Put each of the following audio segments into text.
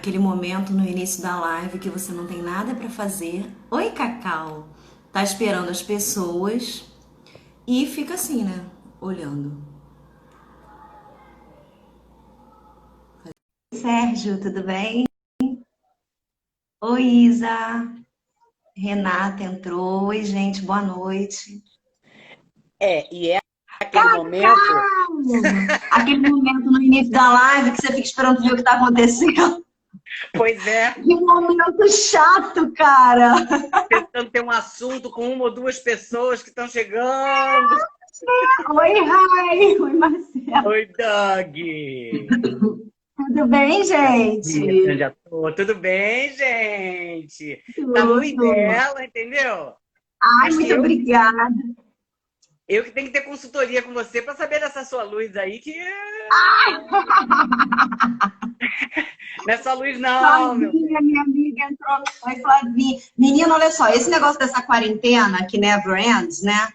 Aquele momento no início da live que você não tem nada para fazer. Oi, Cacau. Tá esperando as pessoas e fica assim, né? Olhando. Sérgio, tudo bem? Oi, Isa. Renata entrou. Oi, gente, boa noite. E é aquele momento. Cacau! Aquele momento no início da live que você fica esperando ver o que tá acontecendo. Pois é, Que momento chato, cara. tentando ter um assunto com uma ou duas pessoas que estão chegando. Oi, Rai. Oi, Marcelo. Oi, Doug! Tudo bem, Ih, grande gente? ator. Tudo bem, gente? Tá muito Tudo. bela, entendeu? Ai, Acho que muito obrigada. eu que tenho que ter consultoria com você para saber dessa sua luz aí, que não é só luz, não, meu Flavinha, bem. minha amiga, entrou. Oi, Flavinha. Menina, olha só, esse negócio dessa quarentena que never ends, né?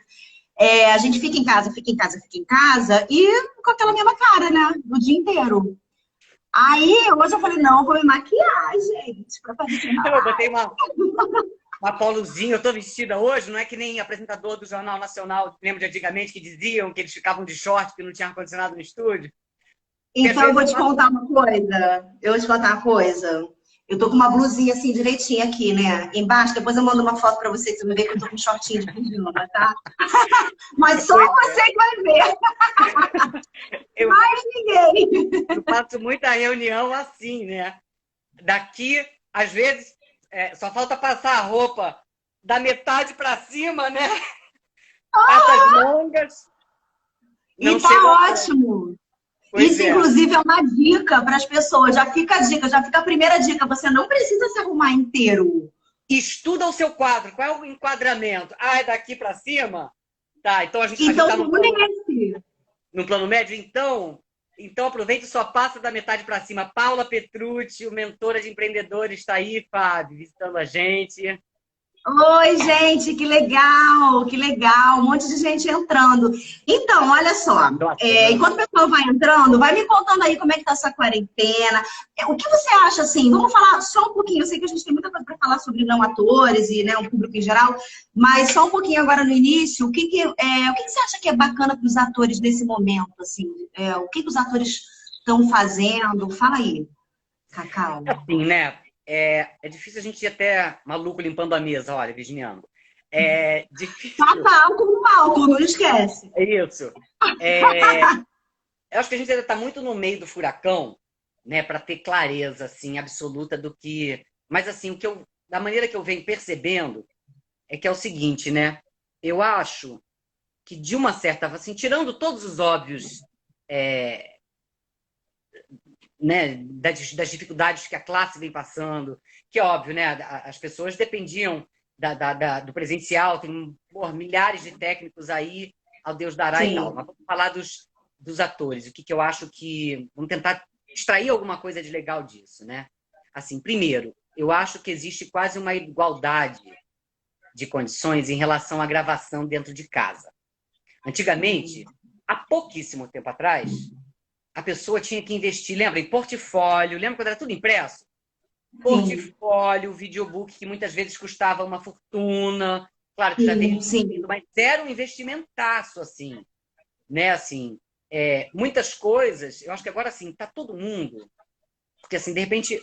A gente fica em casa, fica em casa, fica em casa e com aquela mesma cara, né? O dia inteiro. Aí, hoje eu falei, não, eu vou me maquiar, gente, pra fazer uma Eu botei live. uma polozinha, eu tô vestida hoje, não é que nem apresentador do Jornal Nacional, lembro de antigamente, que diziam que eles ficavam de short, que não tinha ar-condicionado no estúdio. Porque às Então, eu vezes vou eu te faço. contar uma coisa. Eu vou te contar uma coisa. Eu tô com uma blusinha assim direitinha aqui, né? Embaixo, depois eu mando uma foto pra vocês verem que eu tô com um shortinho de pijama, tá? Mas só Pois é. você que vai ver, Eu, mais ninguém. eu faço muita reunião assim, né? Daqui, às vezes, só falta passar a roupa da metade para cima, né? Passa as mangas, não E tá chega ao pé. ótimo. Pois Isso, é. inclusive, é uma dica para as pessoas. Já fica a dica, já fica a primeira dica. Você não precisa se arrumar inteiro. Estuda o seu quadro. Qual é o enquadramento? Ah, é daqui para cima? Tá, então a gente Então, está vamos nesse. no plano médio. Então aproveita e só passa da metade para cima. Paula Petrucci, o mentora de empreendedores, está aí, Fábio, visitando a gente. Oi, gente, que legal, que legal. Um monte de gente entrando. Então, olha só, Tô achando. enquanto o pessoal vai entrando, vai me contando aí como é que tá essa quarentena. O que você acha, assim, vamos falar só um pouquinho, eu sei que a gente tem muita coisa para falar sobre não atores e, né, o público em geral, mas só um pouquinho agora no início, o que que você acha que é bacana para os atores nesse momento, assim? O que que os atores estão fazendo? Fala aí, Cacau. Assim, né? É difícil a gente ir até maluco limpando a mesa, olha, Virginiano. É Passa difícil. álcool no álcool, não esquece. É isso. É, eu acho que a gente ainda está muito no meio do furacão, né, para ter clareza assim absoluta do que. Mas assim, da maneira que eu venho percebendo é que é o seguinte, né? Eu acho que de uma certa, assim, tirando todos os óbvios, é, né, das dificuldades que a classe vem passando, que é óbvio, né? As pessoas dependiam do presencial, tem milhares de técnicos aí, ao Deus dará e tal. Sim. Mas vamos falar dos atores, o que eu acho que. Vamos tentar extrair alguma coisa de legal disso, né? Assim, primeiro, eu acho que existe quase uma igualdade de condições em relação à gravação dentro de casa. Antigamente, há pouquíssimo tempo atrás, a pessoa tinha que investir, lembra, em portfólio, lembra quando era tudo impresso? Sim, Portfólio, videobook, que muitas vezes custava uma fortuna. Claro que já tem sim, reduzido, sim. mas era um investimentaço, assim, né? Assim, muitas coisas, eu acho que agora, assim, tá todo mundo, porque, assim, de repente,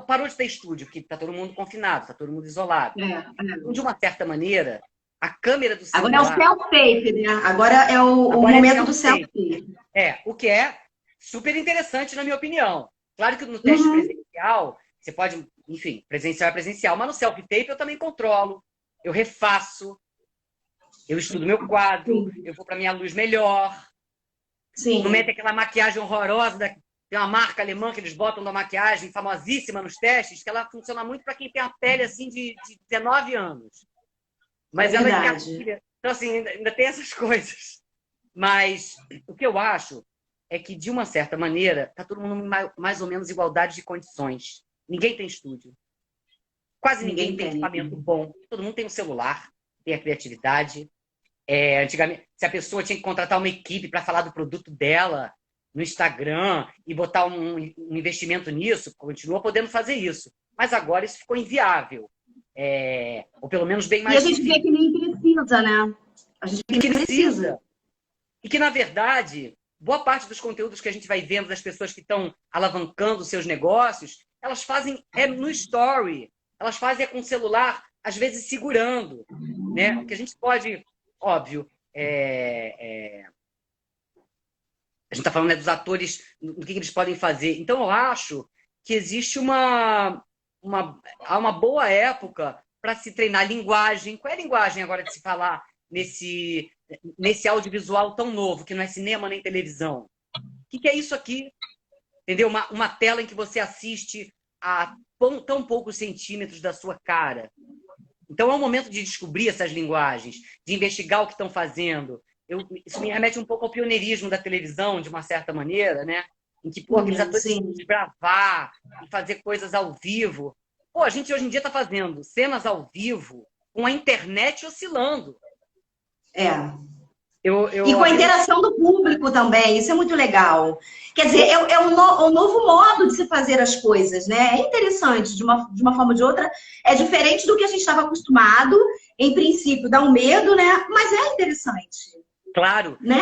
parou de ter estúdio, porque tá todo mundo confinado, tá todo mundo isolado. É, é. Então, de uma certa maneira, a câmera do Agora é o celular, self-tape, né? Agora é o agora é momento do self-tape. self-tape. O que é super interessante, na minha opinião. Claro que no teste Uhum, presencial, você pode, enfim, presencial é presencial, mas no self-tape eu também controlo, eu refaço, eu estudo meu quadro, sim, eu vou para minha luz melhor, não mete sim. aquela maquiagem horrorosa, tem uma marca alemã que eles botam da maquiagem famosíssima nos testes, que ela funciona muito para quem tem a pele assim de 19 anos. É Mas ela verdade. engatilha. Então, assim, ainda tem essas coisas. Mas o que eu acho é que, de uma certa maneira, está todo mundo em mais ou menos igualdade de condições. Ninguém tem estúdio. Quase ninguém Ninguém tem tem. equipamento bom. Todo mundo tem um celular, tem a criatividade. Antigamente, se a pessoa tinha que contratar uma equipe para falar do produto dela, no Instagram e botar um investimento nisso, continua podendo fazer isso. Mas agora isso ficou inviável. Ou pelo menos bem mais E a gente vê que nem precisa, né? A gente vê que nem precisa. E que, na verdade, boa parte dos conteúdos que a gente vai vendo das pessoas que estão alavancando seus negócios, elas fazem no story. Elas fazem com o celular, às vezes segurando. Né? O que a gente pode, óbvio, a gente está falando dos atores, do que eles podem fazer. Então, eu acho que existe há uma boa época para se treinar linguagem. Qual é a linguagem agora de se falar nesse audiovisual tão novo, que não é cinema nem televisão? O que é isso aqui? Entendeu? Uma tela em que você assiste a tão poucos centímetros da sua cara. Então, é o momento de descobrir essas linguagens, de investigar o que estão fazendo. Isso me remete um pouco ao pioneirismo da televisão, de uma certa maneira, né? Em que, aqueles atores têm que gravar e fazer coisas ao vivo. A gente hoje em dia está fazendo cenas ao vivo com a internet oscilando. E com a interação do público também, isso é muito legal. Quer dizer, um novo modo de se fazer as coisas, né? É interessante, de uma forma ou de outra, é diferente do que a gente estava acostumado. Em princípio, dá um medo, né? Mas é interessante. Claro. Né?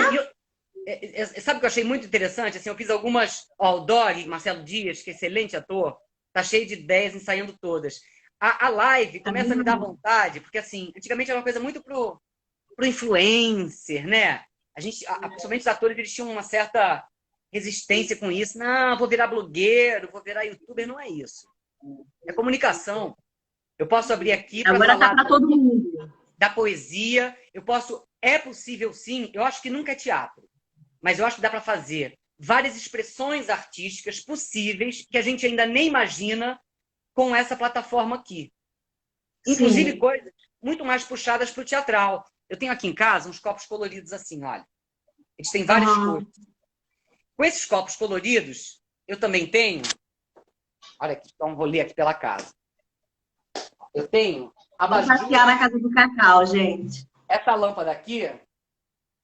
Sabe o que eu achei muito interessante? Assim, eu fiz algumas... o Dori, Marcelo Dias, que é excelente ator, tá cheio de ideias, ensaiando todas. A live começa a me dar vontade, porque assim, antigamente era uma coisa muito pro influencer, né? Principalmente os atores, eles tinham uma certa resistência com isso. Não, vou virar blogueiro, vou virar youtuber. Não é isso. É comunicação. Eu posso abrir aqui para falar... Agora tá para todo mundo. Da poesia. É possível, sim. Eu acho que nunca é teatro. Mas eu acho que dá para fazer várias expressões artísticas possíveis que a gente ainda nem imagina com essa plataforma aqui. Inclusive sim, coisas muito mais puxadas para o teatral. Eu tenho aqui em casa uns copos coloridos assim, olha. Eles têm várias cores. Com esses copos coloridos, eu também tenho... Olha aqui, então vou ler aqui pela casa. Eu tenho... Vou passear na casa do Cacau, gente. Essa lâmpada aqui,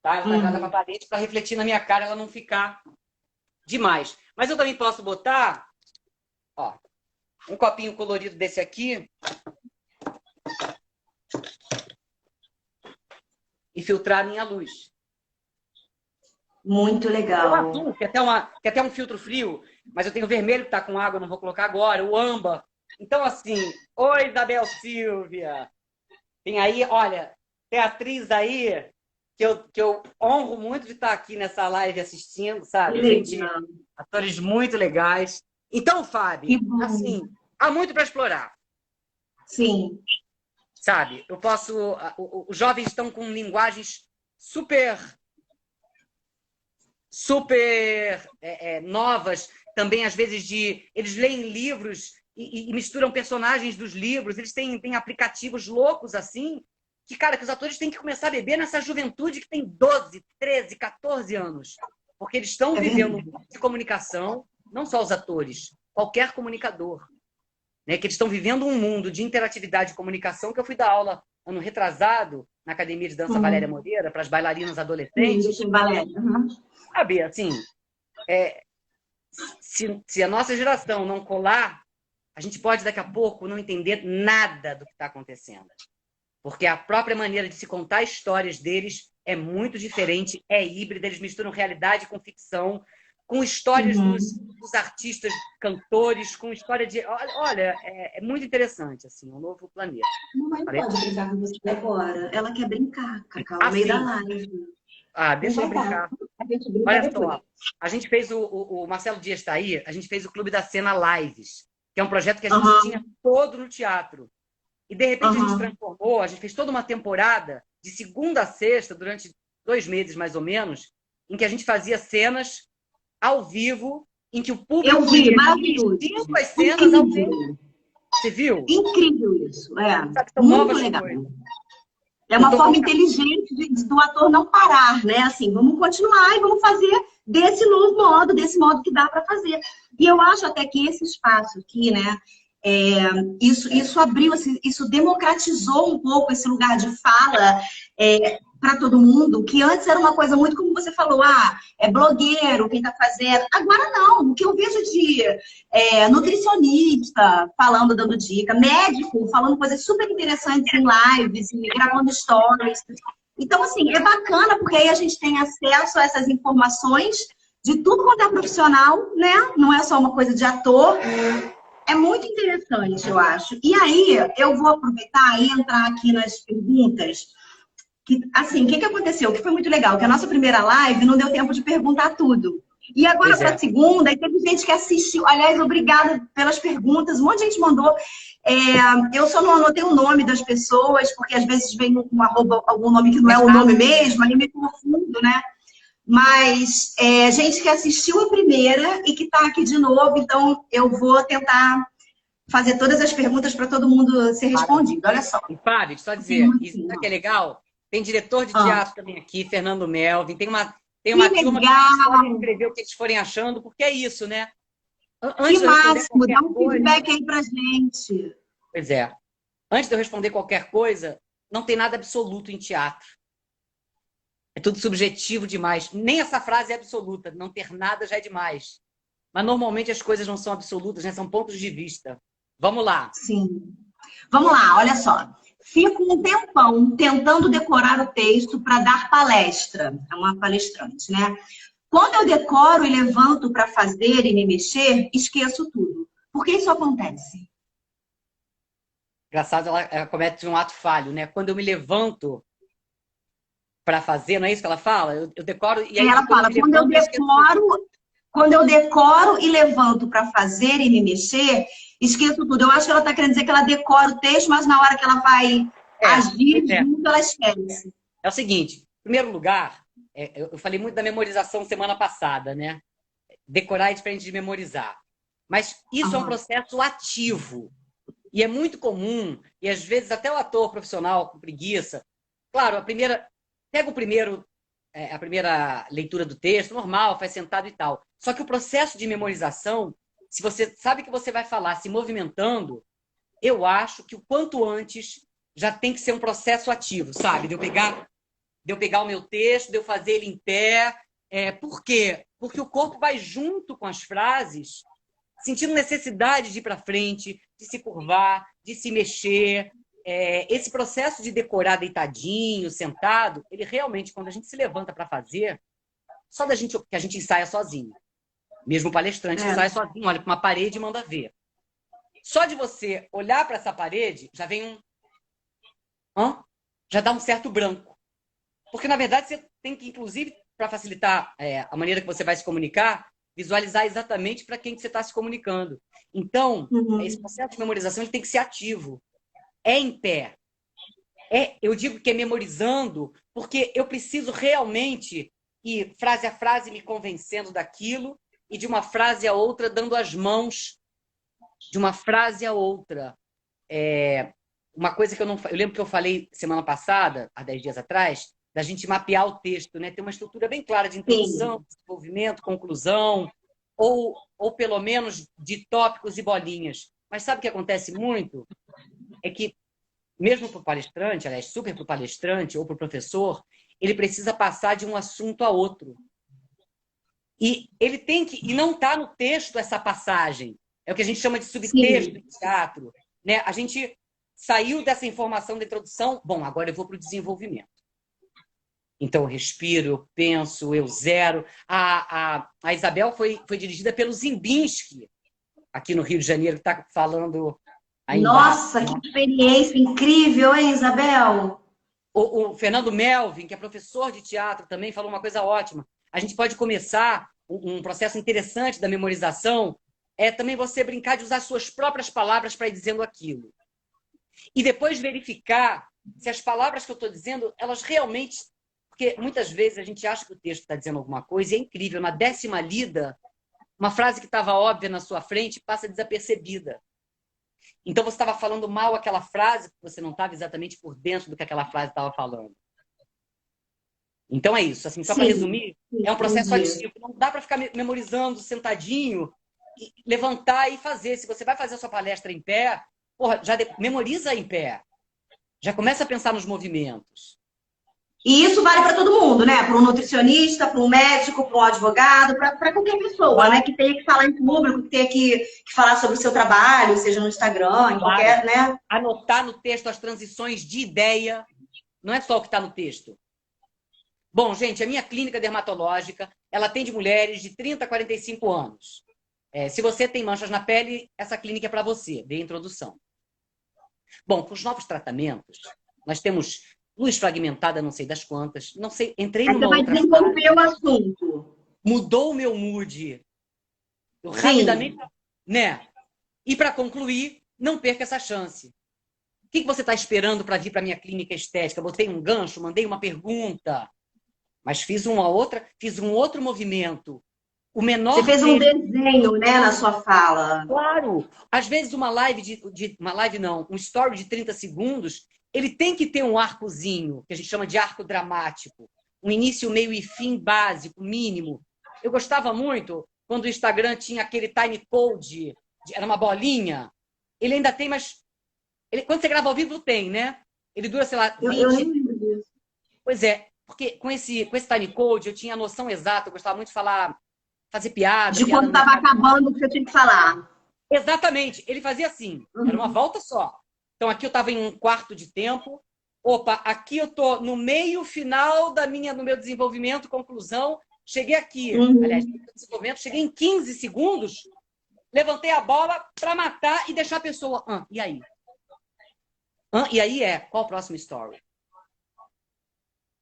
tá? Ela tá virada para a parede para refletir na minha cara, ela não ficar demais. Mas eu também posso botar, um copinho colorido desse aqui e filtrar a minha luz. Muito legal. O azul, que é até um filtro frio, mas eu tenho o vermelho que está com água, não vou colocar agora, o âmbar. Então, assim, oi, Isabel Silvia. Tem aí, olha, tem atriz aí que eu honro muito de estar aqui nessa live assistindo, sabe? Gente, atores muito legais. Então, Fábio, assim, há muito para explorar. Sim. Sabe? Eu posso... Os jovens estão com linguagens super novas, também, às vezes, eles leem livros e misturam personagens dos livros, eles têm aplicativos loucos, assim, que os atores têm que começar a beber nessa juventude que tem 12, 13, 14 anos. Porque eles estão vivendo um mundo de comunicação, não só os atores, qualquer comunicador. Né? Que eles estão vivendo um mundo de interatividade e comunicação, que eu fui dar aula ano retrasado na Academia de Dança Valéria Moreira, para as bailarinas adolescentes. Sabe, assim, se a nossa geração não colar, a gente pode, daqui a pouco, não entender nada do que está acontecendo. Porque a própria maneira de se contar histórias deles é muito diferente, é híbrida, eles misturam realidade com ficção, com histórias dos artistas, cantores, com história de... Olha, é muito interessante, assim, um novo planeta. Mamãe pode brincar com você agora. Ela quer brincar, Cacau, no meio da live. Deixa eu brincar. Olha só, a gente fez o Marcelo Dias está aí, a gente fez o Clube da Cena Lives, que é um projeto que a gente tinha todo no teatro. E, de repente, a gente transformou, a gente fez toda uma temporada, de segunda a sexta, durante 2 meses, mais ou menos, em que a gente fazia cenas ao vivo, em que o público... Eu vi, maravilhoso. As cenas ao vivo. Você viu? Incrível isso, São muito legal. É uma forma inteligente do ator não parar, né? Assim, vamos continuar e vamos fazer desse novo modo, desse modo que dá para fazer. E eu acho até que esse espaço aqui, né? Isso abriu, isso democratizou um pouco esse lugar de fala para todo mundo, que antes era uma coisa muito como você falou, é blogueiro quem está fazendo. Agora não, o que eu vejo de nutricionista falando, dando dica, médico falando coisas super interessantes em lives e gravando stories. Então, assim, é bacana porque aí a gente tem acesso a essas informações de tudo quanto é profissional, né? Não é só uma coisa de ator. É muito interessante, eu acho. E aí, eu vou aproveitar e entrar aqui nas perguntas. Que, assim, o que aconteceu? Que foi muito legal, que a nossa primeira live não deu tempo de perguntar tudo. E agora, Pois para a é. segunda, e teve gente que assistiu. Aliás, obrigada pelas perguntas. Um monte de gente mandou. Eu só não anotei o nome das pessoas, porque às vezes vem um arroba, algum nome que não é o nome mesmo, aí me confundo, né? Mas gente que assistiu a primeira e que está aqui de novo, então eu vou tentar fazer todas as perguntas para todo mundo ser respondido. Olha só. E, Fábio, só Tem dizer, uma isso aqui, que é legal, tem diretor de ó. teatro também aqui, Fernando Melvin, tem uma Que turma que pode legal! escrever o que eles forem achando, porque é isso, né? Que Antes de eu responder máximo! qualquer Dá um coisa, feedback aí pra gente. pois é, antes de eu responder qualquer coisa, não tem nada absoluto em teatro. É tudo subjetivo demais. Nem essa frase é absoluta, não ter nada já é demais. Mas normalmente as coisas não são absolutas, né? São pontos de vista. Vamos lá. Sim. Vamos lá, olha só. Fico um tempão tentando decorar o texto para dar palestra. É uma palestrante, né? Quando eu decoro e levanto para fazer e me mexer, esqueço tudo. Por que isso acontece? Engraçado, ela comete um ato falho, né? Quando eu me levanto para fazer, não é isso que ela fala? Eu decoro e Aí aí ela quando eu fala, me levanto eu esqueço tudo. quando eu decoro e levanto para fazer e me mexer, esqueço tudo. Eu acho que ela está querendo dizer que ela decora o texto, mas na hora que ela vai agir Pois é. junto, ela esquece. É o seguinte, em primeiro lugar, eu falei muito da memorização semana passada, né? Decorar é diferente de memorizar. Mas isso é um Aham. processo ativo. E é muito comum, e às vezes até o ator profissional com preguiça. Claro, pega a primeira leitura do texto, normal, faz sentado e tal. Só que o processo de memorização, se você sabe que você vai falar se movimentando, eu acho que o quanto antes já tem que ser um processo ativo, sabe? De eu pegar o meu texto, de eu fazer ele em pé. Por quê? Porque o corpo vai junto com as frases, sentindo necessidade de ir para frente, de se curvar, de se mexer. Esse processo de decorar deitadinho, sentado, ele realmente, quando a gente se levanta para fazer, só da gente que a gente ensaia sozinho. Mesmo o palestrante É. ensaia sozinho, olha para uma parede e manda ver. Só de você olhar para essa parede, já vem já dá um certo branco. Porque, na verdade, você tem que, inclusive, para facilitar a maneira que você vai se comunicar, visualizar exatamente para quem que você está se comunicando. Então, esse Uhum. processo de memorização ele tem que ser ativo. É em pé. Eu digo que é memorizando, porque eu preciso realmente ir frase a frase me convencendo daquilo e de uma frase a outra dando as mãos de uma frase a outra. Uma coisa que eu não... Eu lembro que eu falei semana passada, há 10 dias atrás, da gente mapear o texto, né? Ter uma estrutura bem clara de Sim. introdução, desenvolvimento, conclusão, ou pelo menos de tópicos e bolinhas. Mas sabe o que acontece muito? É que, mesmo para o palestrante, aliás, super para o palestrante ou para o professor, ele precisa passar de um assunto a outro. E ele tem que... E não está no texto essa passagem. É o que a gente chama de subtexto Sim. em teatro. Né? A gente saiu dessa informação da introdução, bom, agora eu vou para o desenvolvimento. Então, eu respiro, eu penso, eu zero. A Isabel foi dirigida pelo Zimbinski, aqui no Rio de Janeiro, que está falando aí embaixo. Nossa, que experiência incrível, hein, Isabel? O Fernando Melvin, que é professor de teatro também, falou uma coisa ótima. A gente pode começar um processo interessante da memorização, também você brincar de usar suas próprias palavras para ir dizendo aquilo. E depois verificar se as palavras que eu estou dizendo, elas realmente... Porque muitas vezes a gente acha que o texto está dizendo alguma coisa e é incrível. Na 10ª lida, uma frase que estava óbvia na sua frente passa desapercebida. Então você estava falando mal aquela frase, porque você não estava exatamente por dentro do que aquela frase estava falando. Então é isso. Assim, só para Sim, resumir, é um processo entendi. ativo. Não dá para ficar memorizando, sentadinho, e levantar e fazer. Se você vai fazer a sua palestra em pé, porra, memoriza em pé. Já começa a pensar nos movimentos. E isso vale para todo mundo, né? Para um nutricionista, para um médico, para um advogado, para qualquer pessoa, né? Que tenha que falar em público, que tenha que falar sobre o seu trabalho, seja no Instagram, em qualquer, né? Anotar no texto as transições de ideia, não é só o que está no texto. Bom, gente, a minha clínica dermatológica, ela atende mulheres de 30 a 45 anos. Se você tem manchas na pele, essa clínica é para você, dê a introdução. Bom, com os novos tratamentos, nós temos luz fragmentada, não sei das quantas, não sei, entrei numa outra fase. Você vai desenvolver o assunto. Mudou o meu mood. Eu rapidamente, né? E para concluir, não perca essa chance. O que você está esperando para vir para a minha clínica estética? Botei um gancho, mandei uma pergunta, mas fiz um outro movimento. O menor Você fez um desenho, né, na sua fala. Claro. Às vezes um story de 30 segundos, ele tem que ter um arcozinho, que a gente chama de arco dramático. Um início, meio e fim básico, mínimo. Eu gostava muito quando o Instagram tinha aquele time code, era uma bolinha. Ele ainda tem, mas quando você grava ao vivo tem, né? Ele dura, sei lá, 20... Eu nem lembro disso. Pois é, porque com esse time code eu tinha a noção exata, eu gostava muito de fazer piada. De quando estava acabando o que você tinha que falar. Exatamente. Ele fazia assim, era uma volta só. Então aqui eu estava em um quarto de tempo. Opa, aqui eu tô no meio final no meu desenvolvimento, conclusão. Cheguei aqui, aliás, no desenvolvimento, cheguei em 15 segundos, levantei a bola para matar e deixar a pessoa. E aí? E aí qual o próximo story?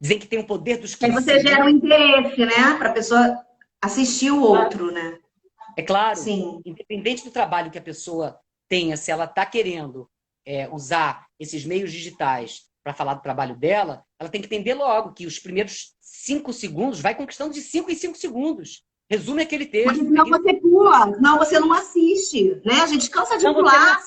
Dizem que tem o poder dos 15 segundos. Aí você gera um interesse, né? Para a pessoa assistir o outro, né? É claro. Sim. Independente do trabalho que a pessoa tenha, se ela está querendo usar esses meios digitais para falar do trabalho dela, ela tem que entender logo que os primeiros 5 segundos vai conquistando de 5 em 5 segundos. Resume aquele texto. Porque senão você pula, senão você não assiste, né? A gente cansa de pular.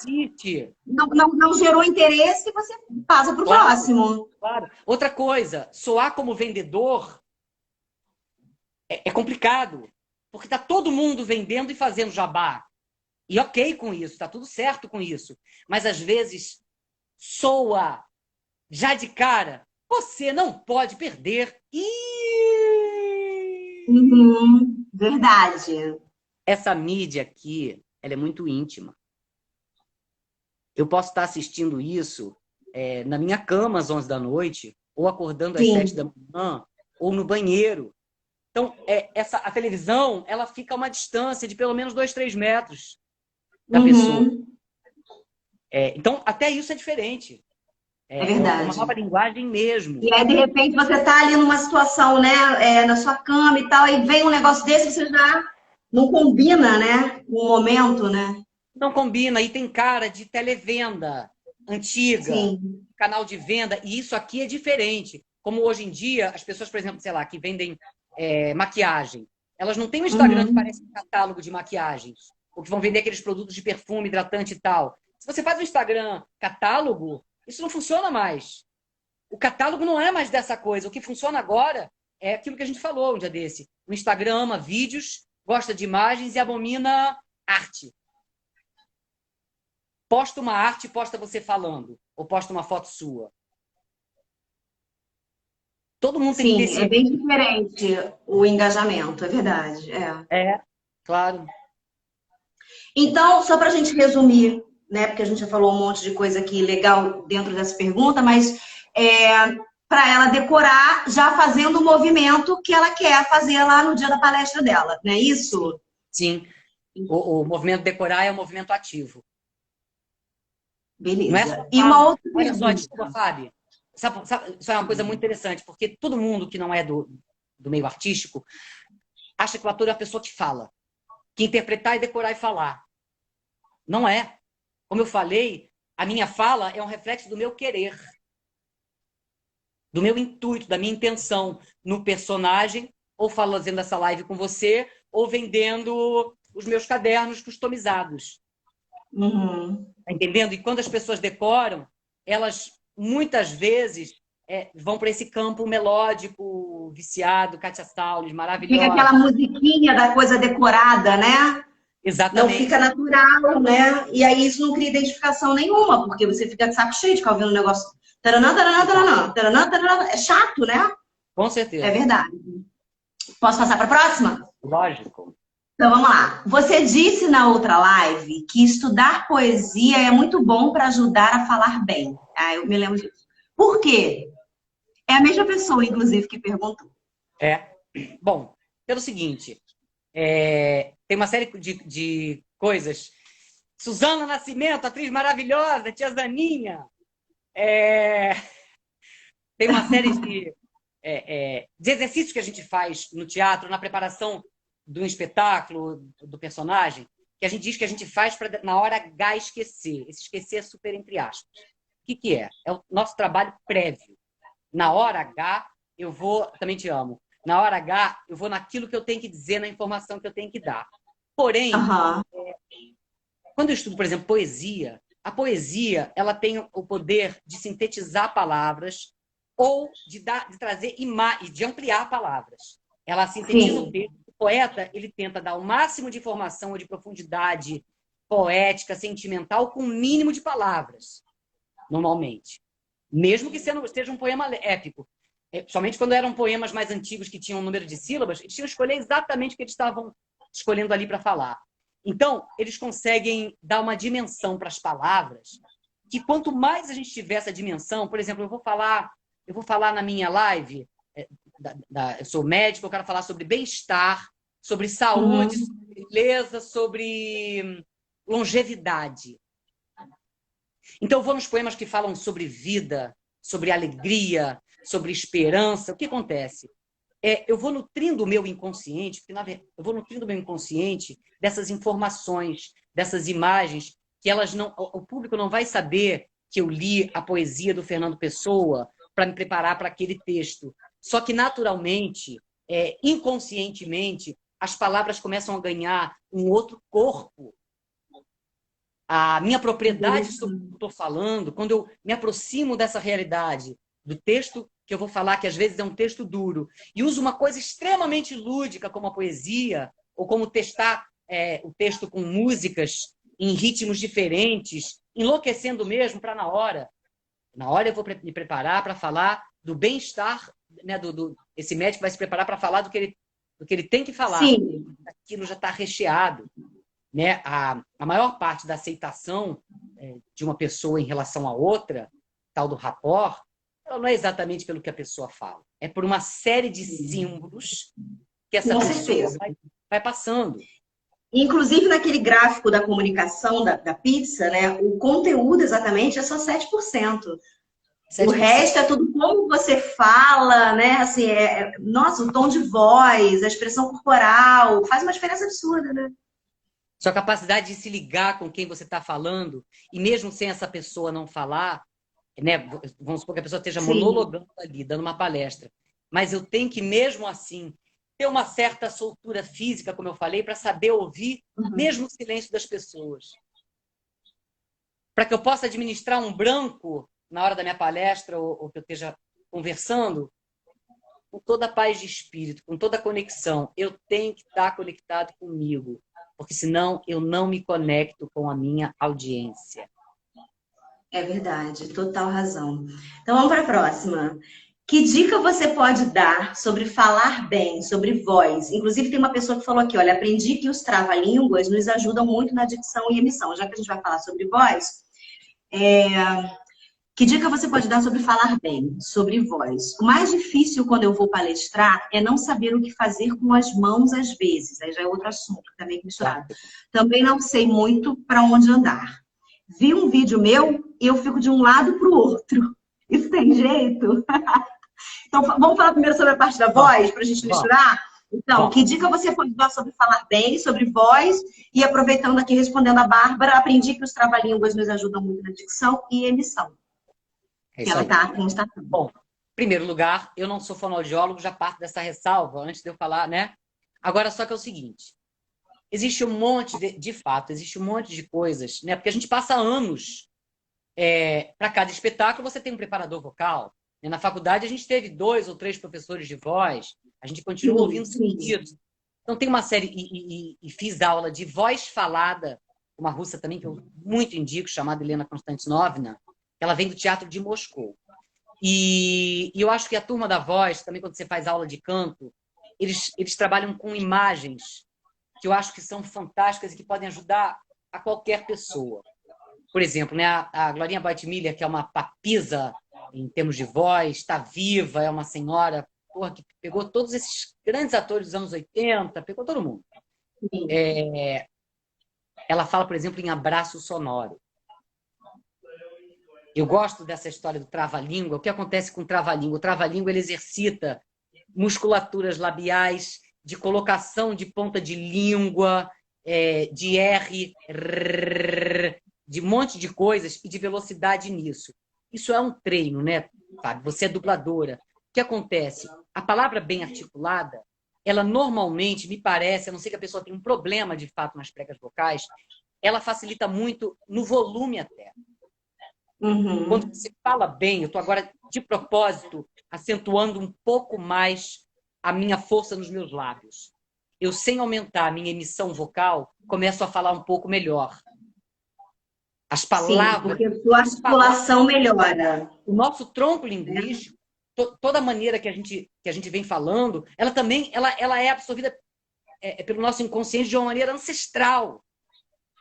Não gerou interesse e você passa para o próximo. Claro. Outra coisa, soar como vendedor é complicado, porque está todo mundo vendendo e fazendo jabá. E ok com isso, está tudo certo com isso. Mas às vezes soa já de cara, você não pode perder. Verdade. Essa mídia aqui, ela é muito íntima. Eu posso estar assistindo isso na minha cama às 11 da noite, ou acordando às 7 da manhã, ou no banheiro. Então, a televisão, ela fica a uma distância de pelo menos 2, 3 metros da pessoa. Então, até isso é diferente. É verdade. É uma nova linguagem mesmo. E aí, de repente, você está ali numa situação, né, na sua cama e tal, aí vem um negócio desse, você já não combina, né, com o momento, né? Não combina. E tem cara de televenda antiga, canal de venda, e isso aqui é diferente. Como hoje em dia, as pessoas, por exemplo, sei lá, que vendem maquiagem, elas não têm um Instagram que parece um catálogo de maquiagens, ou que vão vender aqueles produtos de perfume, hidratante e tal. Se você faz um Instagram catálogo, isso não funciona mais. O catálogo não é mais dessa coisa. O que funciona agora é aquilo que a gente falou um dia desse. O Instagram ama vídeos, gosta de imagens e abomina arte. Posta uma arte, posta você falando. Ou posta uma foto sua. Todo mundo tem que decidir. É bem diferente o engajamento, é verdade. Claro. Então, só para a gente resumir, né? Porque a gente já falou um monte de coisa aqui legal dentro dessa pergunta, mas para ela decorar já fazendo o movimento que ela quer fazer lá no dia da palestra dela, não é isso? Sim. O movimento decorar é um movimento ativo. Beleza. E uma outra pergunta. Olha só, desculpa, Fábio. Sabe, isso é uma coisa muito interessante, porque todo mundo que não é do meio artístico acha que o ator é a pessoa que fala, que interpretar e decorar e falar. Não é. Como eu falei, a minha fala é um reflexo do meu querer, do meu intuito, da minha intenção no personagem, ou fazendo essa live com você, ou vendendo os meus cadernos customizados. Tá entendendo? E quando as pessoas decoram, elas muitas vezes vão para esse campo melódico, viciado, Katia Saules, maravilhosa. Fica aquela musiquinha da coisa decorada, né? Exatamente. Não fica natural, né? E aí isso não cria identificação nenhuma, porque você fica de saco cheio de ficar ouvindo um negócio Taranã, taranã, taranã, taranã, taranã. É chato, né? Com certeza. É verdade. Posso passar para a próxima? Lógico. Então vamos lá. Você disse na outra live que estudar poesia é muito bom para ajudar a falar bem. Ah, eu me lembro disso. Por quê? É a mesma pessoa, inclusive, que perguntou. Bom, pelo seguinte, tem uma série de coisas. Suzana Nascimento, atriz maravilhosa, tia Zaninha. Tem uma série de exercícios que a gente faz no teatro, na preparação do espetáculo, do personagem, que a gente diz que a gente faz para, na hora H, esquecer. Esse esquecer é super entre aspas. O que é? É o nosso trabalho prévio. Na hora H, eu vou... Também te amo. Na hora H, eu vou naquilo que eu tenho que dizer, na informação que eu tenho que dar. Porém, quando eu estudo, por exemplo, poesia, a poesia ela tem o poder de sintetizar palavras ou de trazer e de ampliar palavras. Ela sintetiza o texto. O poeta ele tenta dar o máximo de informação ou de profundidade poética, sentimental, com o mínimo de palavras, normalmente. Mesmo que seja um poema épico. Somente quando eram poemas mais antigos que tinham um número de sílabas, eles tinham que escolher exatamente o que eles estavam escolhendo ali para falar. Então, eles conseguem dar uma dimensão para as palavras, que quanto mais a gente tiver essa dimensão, por exemplo, eu vou falar na minha live, eu sou médico, eu quero falar sobre bem-estar, sobre saúde, sobre beleza, sobre longevidade. Então, eu vou nos poemas que falam sobre vida, sobre alegria, sobre esperança. O que acontece? Eu vou nutrindo o meu inconsciente, porque, na verdade, eu vou nutrindo o meu inconsciente dessas informações, dessas imagens, que elas não, o público não vai saber que eu li a poesia do Fernando Pessoa para me preparar para aquele texto. Só que, naturalmente, inconscientemente, as palavras começam a ganhar um outro corpo. A minha propriedade sobre o que eu estou falando, quando eu me aproximo dessa realidade, do texto que eu vou falar, que às vezes é um texto duro, e uso uma coisa extremamente lúdica, como a poesia, ou como testar o texto com músicas em ritmos diferentes, enlouquecendo mesmo para na hora eu vou me preparar para falar do bem-estar, né, esse médico vai se preparar para falar do que ele tem que falar. Sim. Aquilo já está recheado. Né? A maior parte da aceitação de uma pessoa em relação a outra, tal do rapport, ela não é exatamente pelo que a pessoa fala. É por uma série de símbolos que essa pessoa vai passando. Inclusive, naquele gráfico da comunicação da pizza, né, o conteúdo exatamente é só 7%. 7%. O resto é tudo como você fala, né? Assim, nossa, o tom de voz, a expressão corporal, faz uma diferença absurda, né? Sua capacidade de se ligar com quem você está falando, e mesmo sem essa pessoa não falar, né? Vamos supor que a pessoa esteja monologando ali, dando uma palestra. Mas eu tenho que, mesmo assim, ter uma certa soltura física, como eu falei, para saber ouvir mesmo o silêncio das pessoas. Para que eu possa administrar um branco na hora da minha palestra, ou que eu esteja conversando, com toda a paz de espírito, com toda a conexão. Eu tenho que estar conectado comigo, porque senão eu não me conecto com a minha audiência. É verdade, total razão. Então vamos para a próxima. Que dica você pode dar sobre falar bem, sobre voz? Inclusive tem uma pessoa que falou aqui, olha, aprendi que os trava-línguas nos ajudam muito na dicção e emissão. Já que a gente vai falar sobre voz, que dica você pode dar sobre falar bem, sobre voz? O mais difícil quando eu vou palestrar é não saber o que fazer com as mãos às vezes. Aí já é outro assunto, que tá meio misturado. Também não sei muito para onde andar. Vi um vídeo meu e eu fico de um lado para o outro. Isso tem jeito? Então, vamos falar primeiro sobre a parte da voz, para a gente misturar? Então, que dica você pode dar sobre falar bem, sobre voz? E aproveitando aqui, respondendo a Bárbara, aprendi que os trava-línguas nos ajudam muito na dicção e emissão. É isso aí. Ela está constatando. Bom, em primeiro lugar, eu não sou fonoaudiólogo, já parto dessa ressalva, antes de eu falar, né? Agora, só que é o seguinte, existe um monte, existe um monte de coisas, né? Porque a gente passa anos, para cada espetáculo você tem um preparador vocal. Né? Na faculdade a gente teve 2 ou 3 professores de voz, a gente continua ouvindo sentidos. Então tem uma série, e fiz aula de voz falada, uma russa também, que eu muito indico, chamada Helena Konstantinovna. Ela vem do teatro de Moscou. E eu acho que a turma da voz, também quando você faz aula de canto, eles trabalham com imagens que eu acho que são fantásticas e que podem ajudar a qualquer pessoa. Por exemplo, né, a Glorinha Boitmiller, que é uma papisa em termos de voz, está viva, é uma senhora porra, que pegou todos esses grandes atores dos anos 80, pegou todo mundo. Ela fala, por exemplo, em abraço sonoro. Eu gosto dessa história do trava-língua. O que acontece com o trava-língua? O trava-língua ele exercita musculaturas labiais, de colocação de ponta de língua, de R, de um monte de coisas e de velocidade nisso. Isso é um treino, né, Fábio? Você é dubladora. O que acontece? A palavra bem articulada, ela normalmente, me parece, a não ser que a pessoa tenha um problema de fato nas pregas vocais, ela facilita muito no volume até. Quando você fala bem, eu estou agora, de propósito, acentuando um pouco mais a minha força nos meus lábios. Eu, sem aumentar a minha emissão vocal, começo a falar um pouco melhor. As palavras... Sim, porque a sua articulação melhora. O nosso tronco linguístico, toda a maneira que a gente vem falando, ela também ela é absorvida pelo nosso inconsciente de uma maneira ancestral.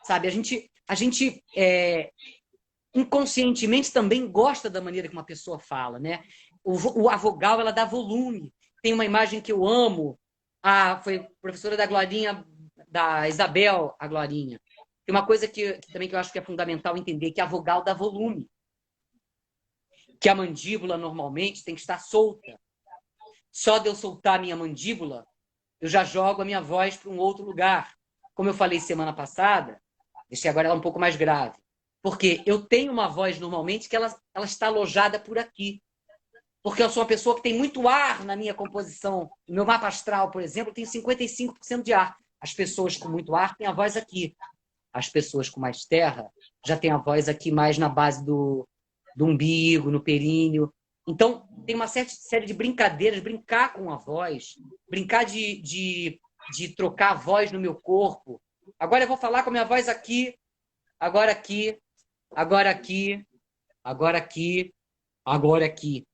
Sabe? A gente inconscientemente também gosta da maneira que uma pessoa fala, né? A vogal, ela dá volume. Tem uma imagem que eu amo, foi professora da Glorinha, da Isabel, a Glorinha. Tem uma coisa que também que eu acho que é fundamental entender, que a vogal dá volume. Que a mandíbula, normalmente, tem que estar solta. Só de eu soltar a minha mandíbula, eu já jogo a minha voz para um outro lugar. Como eu falei semana passada, deixei agora ela um pouco mais grave. Porque eu tenho uma voz, normalmente, que ela está alojada por aqui. Porque eu sou uma pessoa que tem muito ar na minha composição. No meu mapa astral, por exemplo, tem 55% de ar. As pessoas com muito ar têm a voz aqui. As pessoas com mais terra já têm a voz aqui mais na base do umbigo, no períneo. Então, tem uma série de brincadeiras, brincar com a voz, brincar de trocar a voz no meu corpo. Agora eu vou falar com a minha voz aqui, agora aqui, agora aqui, agora aqui, agora aqui,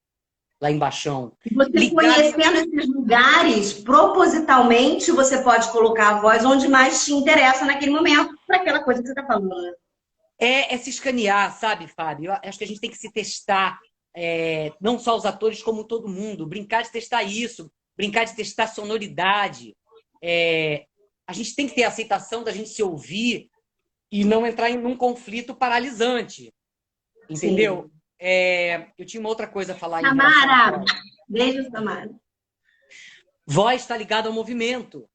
lá embaixo. Você conhecendo esses lugares, propositalmente, você pode colocar a voz onde mais te interessa naquele momento, para aquela coisa que você está falando. É se escanear, sabe, Fábio? Eu acho que a gente tem que se testar, não só os atores, como todo mundo. Brincar de testar isso, brincar de testar sonoridade. A gente tem que ter a aceitação da gente se ouvir e não entrar em um conflito paralisante. Entendeu? Eu tinha uma outra coisa a falar. Samara! Beijo, Samara. Voz está ligada ao movimento.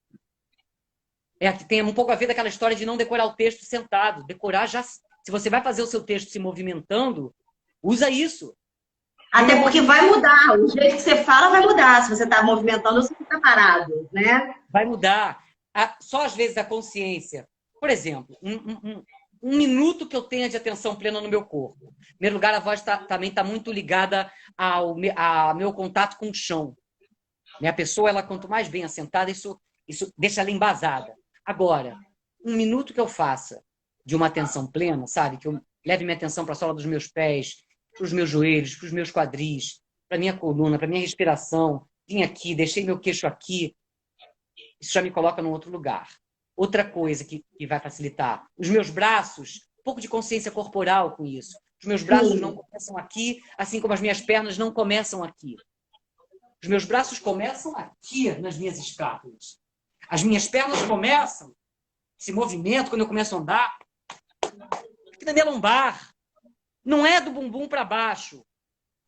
Que tem um pouco a ver daquela história de não decorar o texto sentado. Decorar já... Se você vai fazer o seu texto se movimentando, usa isso. Até porque vai mudar. O jeito que você fala vai mudar. Se você está movimentando ou se você está parado, né? Vai mudar. Só às vezes a consciência. Por exemplo, um minuto que eu tenha de atenção plena no meu corpo. Em primeiro lugar, a voz também está muito ligada ao meu contato com o chão. A pessoa, ela quanto mais bem assentada, isso deixa ela embasada. Agora, um minuto que eu faça de uma atenção plena, sabe? Que eu leve minha atenção para a sola dos meus pés, para os meus joelhos, para os meus quadris, para a minha coluna, para a minha respiração. Vim aqui, deixei meu queixo aqui. Isso já me coloca num outro lugar. Outra coisa que vai facilitar. Os meus braços, um pouco de consciência corporal com isso. Os meus braços não começam aqui, assim como as minhas pernas não começam aqui. Os meus braços começam aqui nas minhas escápulas. As minhas pernas começam, esse movimento, quando eu começo a andar, aqui na minha lombar. Não é do bumbum para baixo.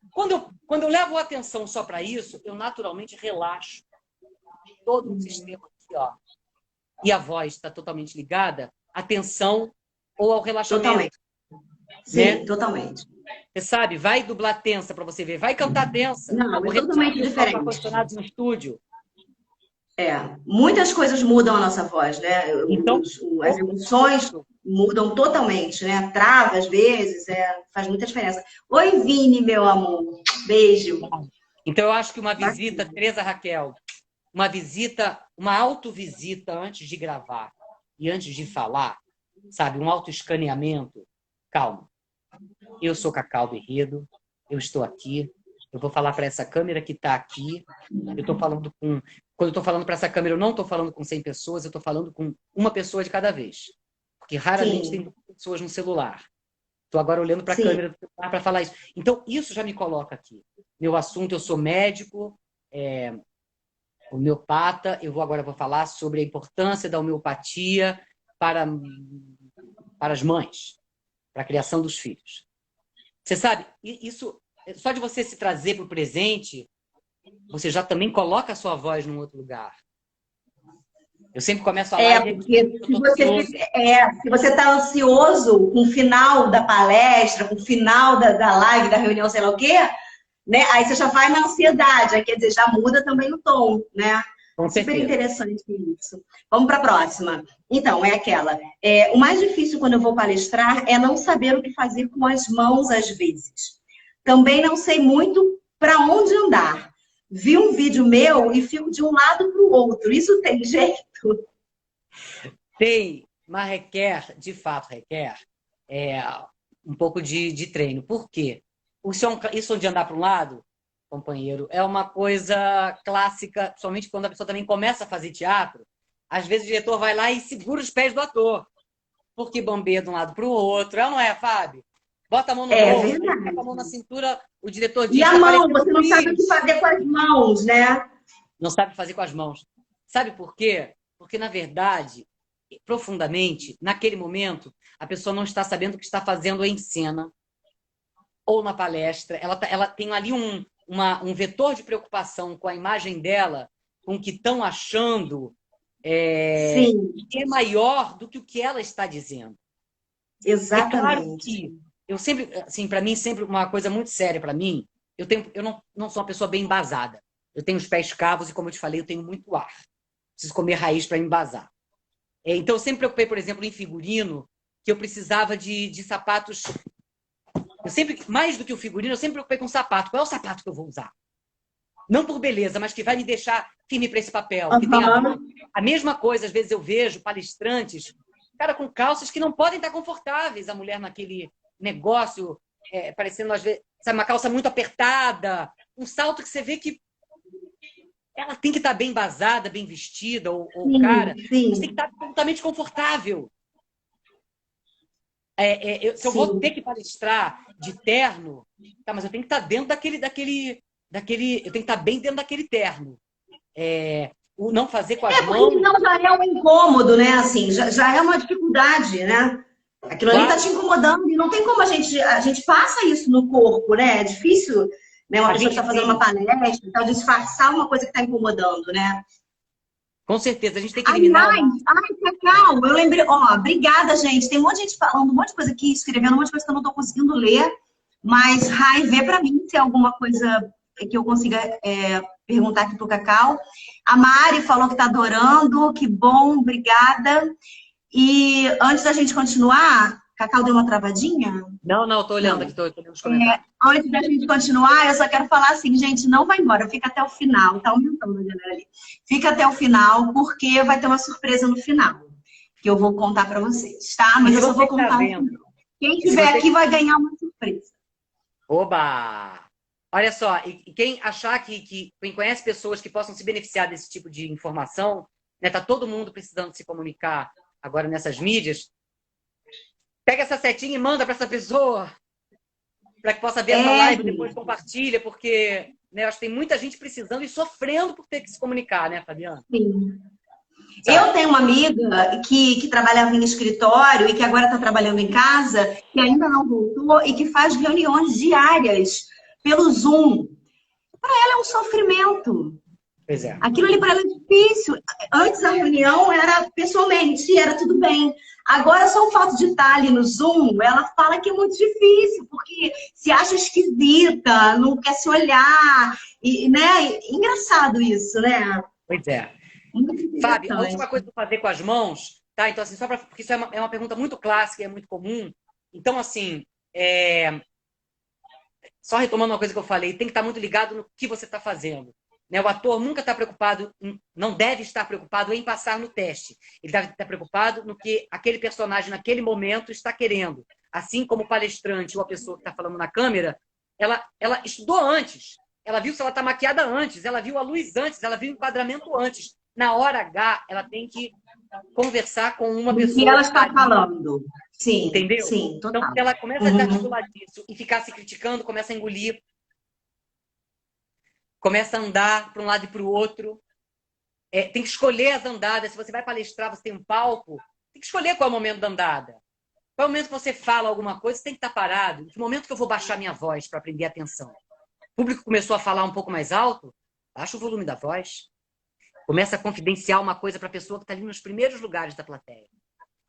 Quando eu levo a atenção só para isso, eu naturalmente relaxo todo o sistema aqui, ó. E a voz está totalmente ligada à tensão ou ao relaxamento. Totalmente. Sim, totalmente. Você sabe, vai dublar tensa para você ver, vai cantar tensa. Não, é totalmente diferente. Apaixonados no estúdio. Muitas coisas mudam a nossa voz, né? Então, as emoções mudam totalmente, né? Trava às vezes, faz muita diferença. Oi, Vini, meu amor. Beijo. Então, eu acho que uma visita, Tereza Raquel, uma autovisita antes de gravar e antes de falar, sabe? Um autoescaneamento. Calma. Eu sou Cacau Berrido, eu estou aqui, Eu vou falar para essa câmera que está aqui. Eu estou falando com... Quando eu estou falando para essa câmera, eu não estou falando com 100 pessoas, eu estou falando com uma pessoa de cada vez. Porque raramente tem Sim, 2 pessoas no celular. Estou agora olhando para a sim. câmera do celular para falar isso. Então, isso já me coloca aqui. Meu assunto, eu sou médico, homeopata. Agora vou falar sobre a importância da homeopatia para as mães, para a criação dos filhos. Você sabe, isso, só de você se trazer para o presente, você já também coloca a sua voz num outro lugar. Eu sempre começo a live... Porque se você está ansioso com o final da palestra, com o final da live, da reunião, sei lá o quê, né? Aí você já vai na ansiedade, aí quer dizer, já muda também o tom, né? Com Super certeza. interessante isso. Vamos para a próxima. Então, é aquela. O mais difícil quando eu vou palestrar é não saber o que fazer com as mãos às vezes. Também não sei muito para onde andar. Vi um vídeo meu e fico de um lado para o outro. Isso tem jeito? Tem, mas requer, de fato requer, um pouco de treino. Por quê? Isso de andar para um lado, companheiro, é uma coisa clássica, somente quando a pessoa também começa a fazer teatro. Às vezes o diretor vai lá e segura os pés do ator, porque bambeia de um lado para o outro. É ou não é, Fábio? Bota a mão no bolso, Verdade. bota a mão na cintura, o diretor E diz, a tá mão, parecendo você não sabe o que Luiz. fazer com as mãos, né? Não sabe fazer com as mãos. Sabe por quê? Porque, na verdade, profundamente, naquele momento, a pessoa não está sabendo o que está fazendo em cena ou na palestra. Ela tem ali um vetor de preocupação com a imagem dela, com o que estão achando, Sim, que é maior do que o que ela está dizendo. É claro exatamente. que eu sempre, assim, para mim, sempre uma coisa muito séria para mim, eu não sou uma pessoa bem embasada. Eu tenho os pés cavos e, como eu te falei, eu tenho muito ar. Preciso comer raiz para embasar. Então, eu sempre me preocupei, por exemplo, em figurino, que eu precisava de sapatos. Eu sempre, mais do que o figurino, eu sempre me preocupei com o sapato. Qual é o sapato que eu vou usar? Não por beleza, mas que vai me deixar firme para esse papel. Que tem a mesma coisa, às vezes eu vejo palestrantes, cara, com calças que não podem estar confortáveis, a mulher naquele negócio, parecendo, às vezes, sabe, uma calça muito apertada, um salto que você vê que ela tem que estar bem embasada, bem vestida, ou cara, mas tem que estar absolutamente confortável. Se eu vou ter que palestrar de terno, tá, mas eu tenho que estar dentro daquele eu tenho que estar bem dentro daquele terno. O não fazer com as mãos... Porque senão já é um incômodo, né? Assim, já é uma dificuldade, né? Aquilo ali está te incomodando e não tem como a gente passa isso no corpo, né? É difícil, né? Uma pessoa que está fazendo uma palestra, tá, disfarçar uma coisa que está incomodando, né? Com certeza, a gente tem que eliminar... Cacau, eu lembrei... Ó, obrigada, gente. Tem um monte de gente falando um monte de coisa aqui, escrevendo um monte de coisa que eu não estou conseguindo ler, mas, Rai, vê para mim se é alguma coisa que eu consiga perguntar aqui pro Cacau. A Mari falou que está adorando, que bom, obrigada. E antes da gente continuar, Cacau deu uma travadinha? Não, estou olhando aqui, estou olhando os comentários. Antes da gente continuar, eu só quero falar assim, gente, não vai embora, fica até o final, tá aumentando a galera ali. Fica até o final, porque vai ter uma surpresa no final, que eu vou contar para vocês, tá? Mas eu só vou contar no final. Quem estiver aqui vai ganhar uma surpresa. Oba! Olha só, e quem achar quem conhece pessoas que possam se beneficiar desse tipo de informação, né? Tá todo mundo precisando se comunicar agora nessas mídias. Pega essa setinha e manda para essa pessoa, para que possa ver essa live e depois compartilha, porque, né, eu acho que tem muita gente precisando e sofrendo por ter que se comunicar, né, Fabiana? Sim. Eu tenho uma amiga que trabalhava em escritório e que agora está trabalhando em casa, que ainda não voltou e que faz reuniões diárias pelo Zoom. Para ela é um sofrimento. Pois é. Aquilo ali para ela é difícil. Antes a reunião era pessoalmente, era tudo bem. Agora só o fato de estar ali no Zoom, ela fala que é muito difícil, porque se acha esquisita, não quer se olhar. E, né? Engraçado isso, né? Pois é. Fábio, a última coisa que eu vou fazer com as mãos, tá? Então, assim, porque isso é uma pergunta muito clássica e é muito comum. Então, assim, só retomando uma coisa que eu falei, tem que estar muito ligado no que você está fazendo. Né? O ator nunca está preocupado, não deve estar preocupado em passar no teste. Ele deve estar preocupado no que aquele personagem, naquele momento, está querendo. Assim como o palestrante ou a pessoa que está falando na câmera, ela estudou antes. Ela viu se ela está maquiada antes, ela viu a luz antes, ela viu o enquadramento antes. Na hora H, ela tem que conversar com uma O que pessoa ela que está está ali, falando. Sim, entendeu? sim, Então, total. se ela começa a Uhum. desarticular disso e ficar se criticando, começa a engolir, começa a andar para um lado e para o outro. Tem que escolher as andadas. Se você vai palestrar, você tem um palco, tem que escolher qual é o momento da andada. Qual é o momento que você fala alguma coisa, você tem que estar parado. Em que momento que eu vou baixar minha voz para prender a atenção? O público começou a falar um pouco mais alto, baixa o volume da voz. Começa a confidenciar uma coisa para a pessoa que está ali nos primeiros lugares da plateia.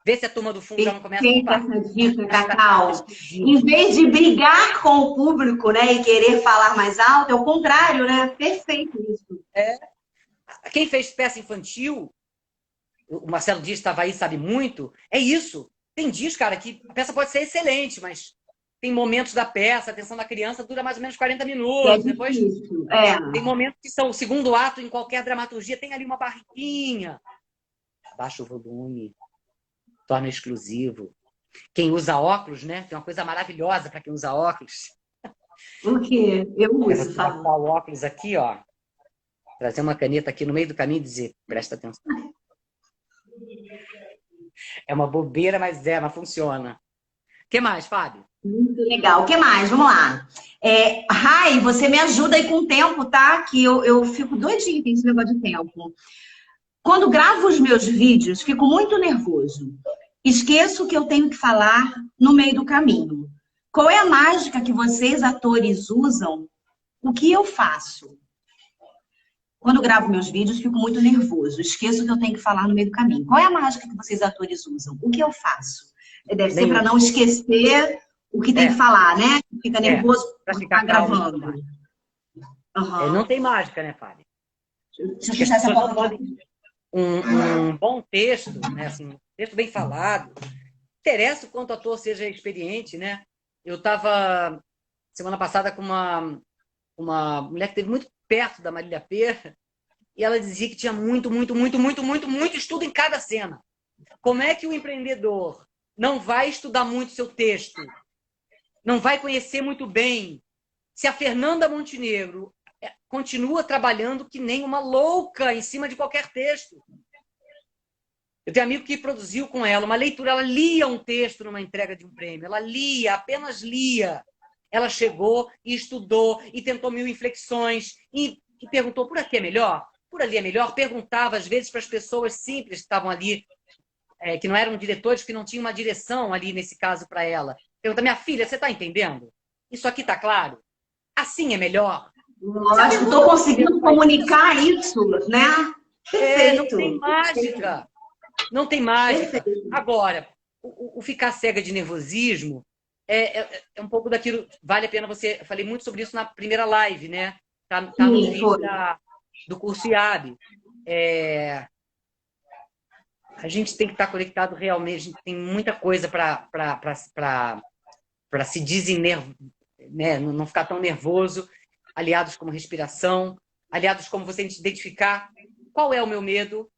Vê se a turma do fundo já não começa Perfeita a essa dica, estar Cacau. Em exclusivo. vez de brigar com o público, né, e querer falar mais alto, é o contrário, né? Perfeito isso. Quem fez peça infantil, o Marcelo Dias estava aí, sabe muito, é isso. Tem dias, cara, que a peça pode ser excelente, mas tem momentos da peça, a atenção da criança dura mais ou menos 40 Que é minutos. Depois difícil. tem momentos que são o segundo ato em qualquer dramaturgia, tem ali uma barriguinha. Abaixa o volume, torna exclusivo. Quem usa óculos, né? Tem uma coisa maravilhosa para quem usa óculos. O quê? Eu É uso, você fala. botar o óculos aqui, ó. Trazer uma caneta aqui no meio do caminho e dizer, presta atenção. É uma bobeira, mas funciona. O que mais, Fábio? Muito legal. O que mais? Vamos lá. Rai, você me ajuda aí com o tempo, tá? Que eu fico doidinha com esse negócio de tempo. Quando gravo os meus vídeos, fico muito nervoso. Esqueço que eu tenho que falar no meio do caminho. Qual é a mágica que vocês, atores, usam? O que eu faço? Quando gravo meus vídeos, fico muito nervoso. Esqueço que eu tenho que falar no meio do caminho. Qual é a mágica que vocês, atores, usam? O que eu faço? Deve ser para Nenhum. não esquecer o que tem que É, falar, né? Fica nervoso para por ficar estar calmo e tudo gravando. mais. Não Uhum. tem mágica, né, Fábio? Deixa eu Porque as fechar essa pessoas não porta aqui podem. rapidinho. Um bom texto, né? Assim, um texto bem falado. Interessa o quanto o ator seja experiente, né? Eu estava semana passada com uma mulher que esteve muito perto da Marília Pêr e ela dizia que tinha muito estudo em cada cena. Como é que o empreendedor não vai estudar muito seu texto? Não vai conhecer muito bem? Se a Fernanda Montenegro continua trabalhando que nem uma louca em cima de qualquer texto. Eu tenho um amigo que produziu com ela uma leitura, ela lia um texto numa entrega de um prêmio, ela lia, apenas lia. Ela chegou e estudou e tentou mil inflexões e perguntou por aqui é melhor? Por ali é melhor? Perguntava às vezes para as pessoas simples que estavam ali, que não eram diretores, que não tinham uma direção ali nesse caso para ela. Pergunta, minha filha, você está entendendo? Isso aqui está claro? Assim é melhor? Você Lógico, estou pergunta para conseguindo faz isso? comunicar isso, né? Não tem Perfeito. mágica. Não tem mágica. Perfeito. Agora, o ficar cega de nervosismo é um pouco daquilo. Vale a pena você. Eu falei muito sobre isso na primeira live, né? Tá nos Sim, vídeos foi. do curso IAB. A gente tem que estar conectado realmente. A gente tem muita coisa para se né? Não ficar tão nervoso. Aliados como respiração, aliados como você identificar qual é o meu medo.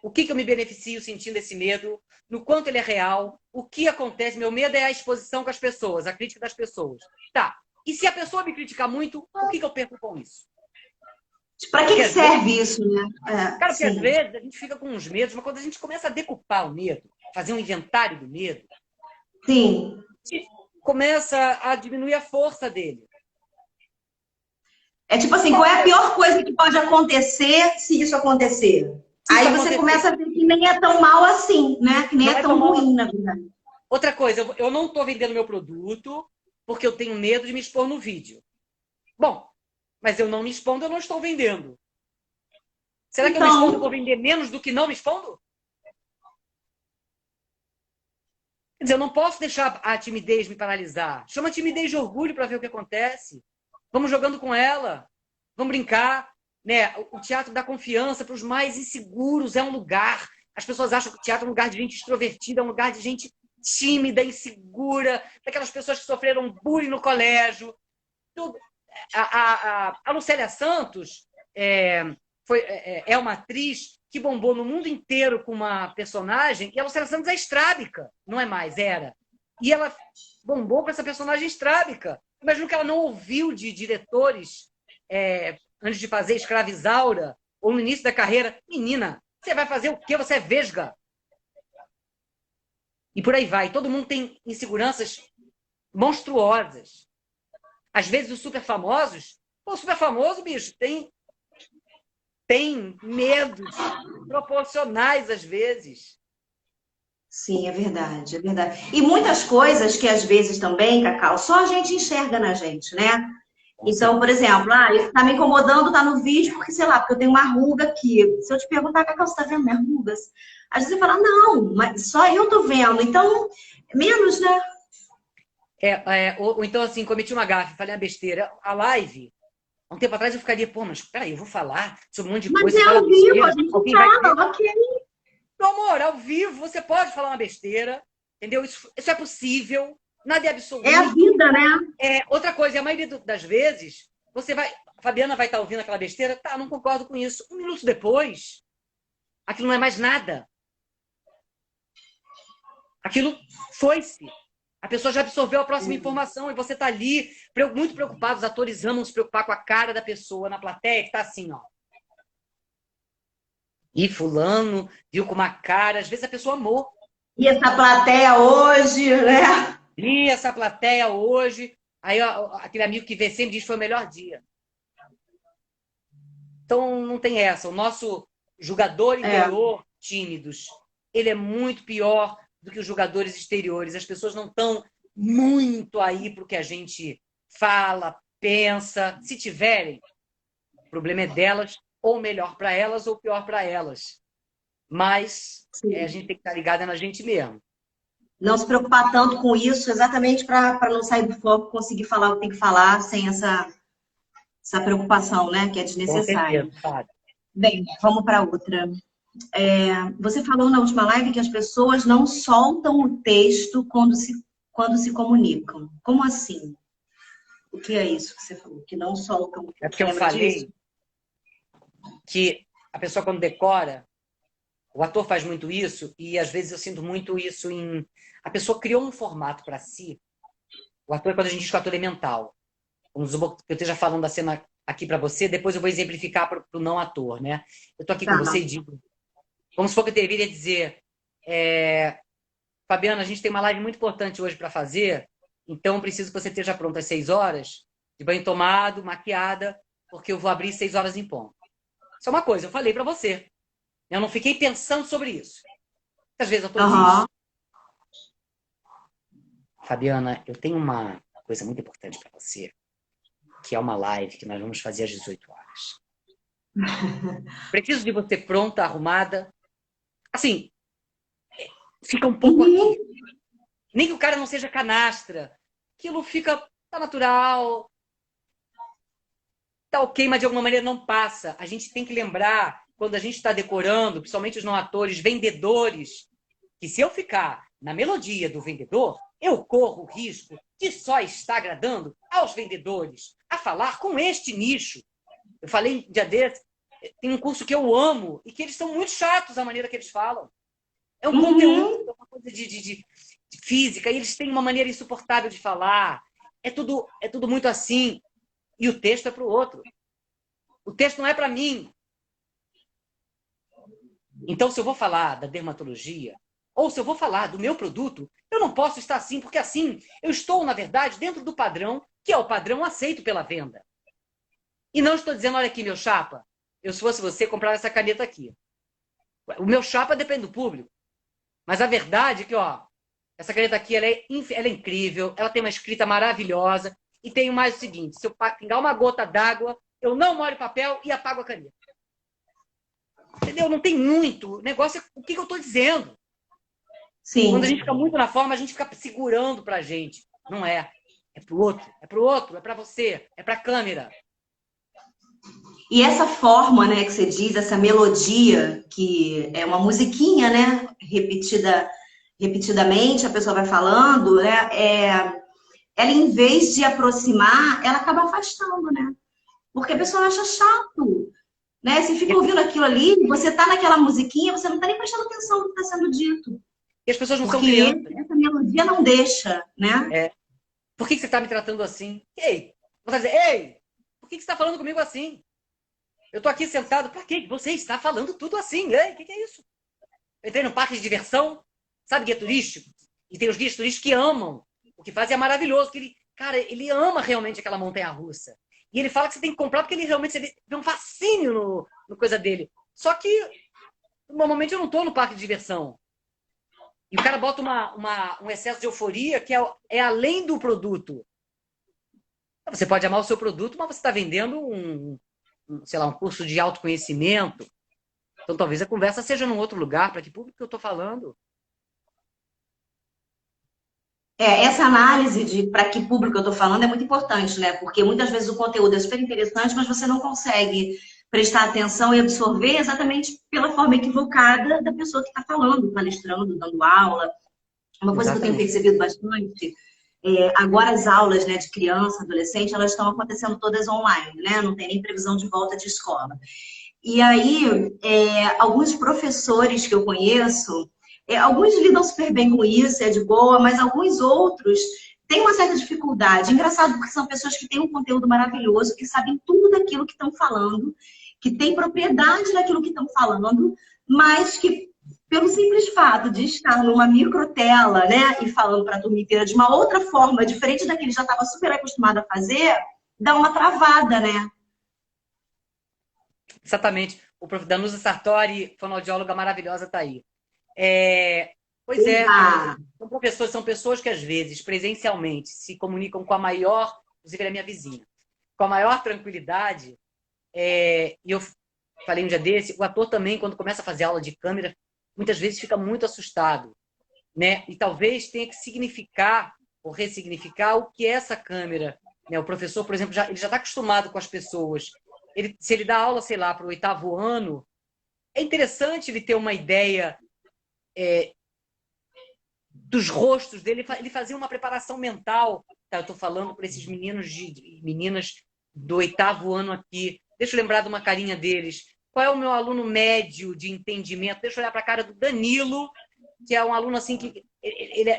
O que eu me beneficio sentindo esse medo? No quanto ele é real? O que acontece? Meu medo é a exposição com as pessoas, a crítica das pessoas. Tá. E se a pessoa me criticar muito, o que eu perco com isso? Para que serve isso, né? Cara, porque às Sim. vezes a gente fica com uns medos, mas quando a gente começa a decupar o medo, fazer um inventário do medo, Sim. a gente começa a diminuir a força dele. É tipo assim, qual é a pior coisa que pode acontecer se isso acontecer? Aí você começa a ver que nem é tão mal assim, né? Que nem é tão ruim, na verdade. Outra coisa, eu não estou vendendo meu produto porque eu tenho medo de me expor no vídeo. Bom, mas eu não me expondo, eu não estou vendendo. Será que eu me expondo e vou vender menos do que não me expondo? Quer dizer, eu não posso deixar a timidez me paralisar. Chama a timidez de orgulho para ver o que acontece. Vamos jogando com ela. Vamos brincar. Né? O teatro dá confiança para os mais inseguros. É um lugar. As pessoas acham que o teatro é um lugar de gente extrovertida, é um lugar de gente tímida, insegura, daquelas pessoas que sofreram bullying no colégio. Tudo. A Lucélia Santos é uma atriz que bombou no mundo inteiro com uma personagem, e a Lucélia Santos é estrábica, não é mais, era. E ela bombou com essa personagem estrábica. Imagino que ela não ouviu de diretores antes de fazer escravizaura, ou no início da carreira. Menina, você vai fazer o quê? Você é vesga. E por aí vai. Todo mundo tem inseguranças monstruosas. Às vezes os super famosos, o super famoso, bicho, tem medos proporcionais às vezes. Sim, é verdade, é verdade. E muitas coisas que às vezes também, Cacau, só a gente enxerga na gente, né? Então, por exemplo, isso tá me incomodando, tá no vídeo, porque, sei lá, porque eu tenho uma ruga aqui. Se eu te perguntar, Cacau, você tá vendo minhas rugas? Às vezes você fala, não, mas só eu tô vendo. Então, menos, né? Ou então, assim, cometi uma gafe, falei uma besteira. A live, há um tempo atrás eu ficaria, pô, mas peraí, eu vou falar sobre um monte de Mas coisa, é fala ao vivo, a besteira, gente alguém vai ver. fala, ok. Meu amor, ao vivo você pode falar uma besteira, entendeu? Isso é possível, nada é É a absoluto. vida, né? Outra coisa, a maioria das vezes, a Fabiana vai estar ouvindo aquela besteira, tá, não concordo com isso. Um minuto depois, aquilo não é mais nada. Aquilo foi-se. A pessoa já absorveu a próxima informação e você tá ali, muito preocupado. Os atores amam se preocupar com a cara da pessoa na plateia, que tá assim, ó. E fulano viu com uma cara, às vezes a pessoa amou. E essa plateia hoje, né? E essa plateia hoje, aí ó, aquele amigo que vê sempre diz que foi o melhor dia. Então não tem essa. O nosso jogador interior, tímidos, ele é muito pior do que os jogadores exteriores. As pessoas não estão muito aí para o que a gente fala, pensa. Se tiverem, o problema é delas, ou melhor para elas, ou pior para elas. Mas a gente tem que estar ligada na gente mesmo. Não se preocupar tanto com isso, exatamente para não sair do foco, conseguir falar o que tem que falar sem essa preocupação, né? Que é Com desnecessária. certeza, sabe? Bem, vamos para outra. Você falou na última live que as pessoas não soltam o texto quando se comunicam. Como assim? O que é isso que você falou? Que não soltam? É porque eu falei que a pessoa, quando decora, o ator faz muito isso, e às vezes eu sinto muito isso em... A pessoa criou um formato para si. O ator, quando a gente diz que o ator é mental. Vamos supor que eu esteja falando da cena aqui para você, depois eu vou exemplificar para o não ator, né? Eu estou aqui com você e digo... Vamos supor que eu deveria dizer... Fabiana, a gente tem uma live muito importante hoje para fazer, então eu preciso que você esteja pronta às 6 horas, de banho tomado, maquiada, porque eu vou abrir 6 horas em ponto. Isso é uma coisa, eu falei para você. Eu não fiquei pensando sobre isso. Às vezes eu tô diz, Fabiana, eu tenho uma coisa muito importante para você, que é uma live que nós vamos fazer às 18 horas. Preciso de você pronta, arrumada. Assim, fica um pouco aqui. Nem que o cara não seja canastra. Aquilo fica, tá natural, tá ok, mas de alguma maneira não passa. A gente tem que lembrar, quando a gente está decorando, principalmente os não atores, vendedores, que se eu ficar na melodia do vendedor, eu corro o risco de só estar agradando aos vendedores, a falar com este nicho. Eu falei um dia desse, tem um curso que eu amo e que eles são muito chatos a maneira que eles falam. É um conteúdo, é uma coisa de física, e eles têm uma maneira insuportável de falar. É tudo muito assim. E o texto é para o outro. O texto não é para mim. Então, se eu vou falar da dermatologia, ou se eu vou falar do meu produto, eu não posso estar assim, porque assim eu estou, na verdade, dentro do padrão, que é o padrão aceito pela venda. E não estou dizendo, olha aqui, meu chapa, eu, se fosse você, comprar essa caneta aqui. O meu chapa depende do público. Mas a verdade é que, ó, essa caneta aqui, ela é incrível, ela tem uma escrita maravilhosa, e tem mais o seguinte, se eu pingar uma gota d'água, eu não molho o papel e apago a caneta. Entendeu? Não tem muito. O negócio é o que eu estou dizendo. Sim. Quando a gente fica muito na forma, a gente fica segurando pra gente. Não é. É pro outro, é pro outro, é pra você, é pra câmera. E essa forma, né, que você diz, essa melodia, que é uma musiquinha, né, repetidamente, a pessoa vai falando, né, ela em vez de aproximar, ela acaba afastando, né? Porque a pessoa acha chato, né? Você fica ouvindo aquilo ali, você tá naquela musiquinha, você não tá nem prestando atenção no que está sendo dito. E as pessoas não são crianças. Essa melodia não deixa, né? Por que você está me tratando assim? Ei! Você vai dizer, ei! Por por que você está falando comigo assim? Eu tô aqui sentado, pra quê? Você está falando tudo assim. Ei, o que é isso? Eu entrei num parque de diversão, sabe, guia turístico? E tem os guias turísticos que amam. O que fazem é maravilhoso. Que ele, cara, ele ama realmente aquela montanha-russa. E ele fala que você tem que comprar porque ele realmente vê um fascínio no coisa dele. Só que, normalmente, eu não tô no parque de diversão. E o cara bota um excesso de euforia que é além do produto. Você pode amar o seu produto, mas você está vendendo sei lá, um curso de autoconhecimento. Então, talvez a conversa seja num outro lugar. Para que público que eu estou falando? Essa análise de para que público eu estou falando é muito importante, né? Porque muitas vezes o conteúdo é super interessante, mas você não consegue prestar atenção e absorver exatamente pela forma equivocada da pessoa que está falando, palestrando, dando aula. Uma coisa que eu tenho Exatamente. percebido bastante, agora as aulas, né, de criança, adolescente, elas estão acontecendo todas online, né? Não tem nem previsão de volta de escola. E aí, alguns professores que eu conheço, alguns lidam super bem com isso, é de boa, mas alguns outros têm uma certa dificuldade. Engraçado, porque são pessoas que têm um conteúdo maravilhoso, que sabem tudo daquilo que estão falando, que têm propriedade daquilo que estão falando, mas que, pelo simples fato de estar numa microtela, né, e falando para a turma inteira de uma outra forma, diferente da que ele já estava super acostumado a fazer, dá uma travada, né? Exatamente. O prof. Danusa Sartori, fonoaudióloga maravilhosa, está aí. Pois é, Eba! são pessoas que às vezes, presencialmente, se comunicam com a maior, inclusive ela é minha vizinha, com a maior tranquilidade. E eu falei um dia desse, o ator também, quando começa a fazer aula de câmera, muitas vezes fica muito assustado, né? E talvez tenha que significar ou ressignificar o que é essa câmera, né? O professor, por exemplo, ele já está acostumado com as pessoas. Se ele dá aula, sei lá, para o 8º ano, é interessante ele ter uma ideia dos rostos dele. Ele fazia uma preparação mental. Tá, eu estou falando para esses meninos e meninas do 8º ano aqui. Deixa eu lembrar de uma carinha deles. Qual é o meu aluno médio de entendimento? Deixa eu olhar para a cara do Danilo, que é um aluno assim que...